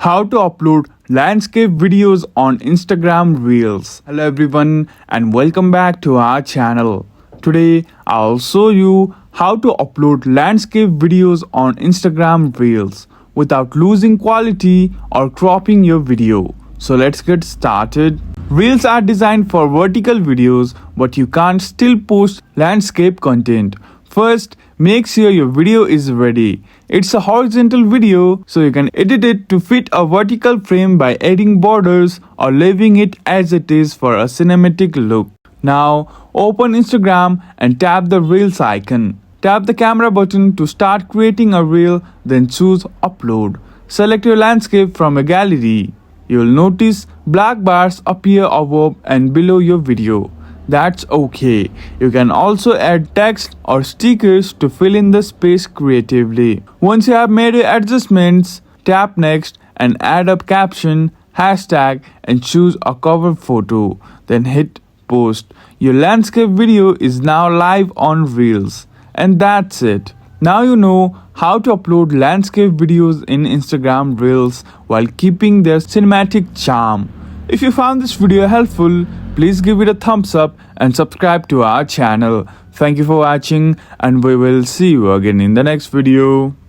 How to upload landscape videos on Instagram Reels. Hello everyone and welcome back to our channel. Today I'll show you how to upload landscape videos on Instagram Reels without losing quality or cropping your video. So let's get started. Reels are designed for vertical videos, but you can't still post landscape content. First, make sure your video is ready. It's a horizontal video, so you can edit it to fit a vertical frame by adding borders or leaving it as it is for a cinematic look. Now, open Instagram and tap the Reels icon. Tap the camera button to start creating a reel, then choose Upload. Select your landscape from a gallery. You'll notice black bars appear above and below your video. That's okay. You can also add text or stickers to fill in the space creatively. Once you have made your adjustments, tap next and add a caption, hashtag and choose a cover photo. Then hit post. Your landscape video is now live on Reels. And that's it. Now you know how to upload landscape videos in Instagram Reels while keeping their cinematic charm. If you found this video helpful, please give it a thumbs up and subscribe to our channel. Thank you for watching and we will see you again in the next video.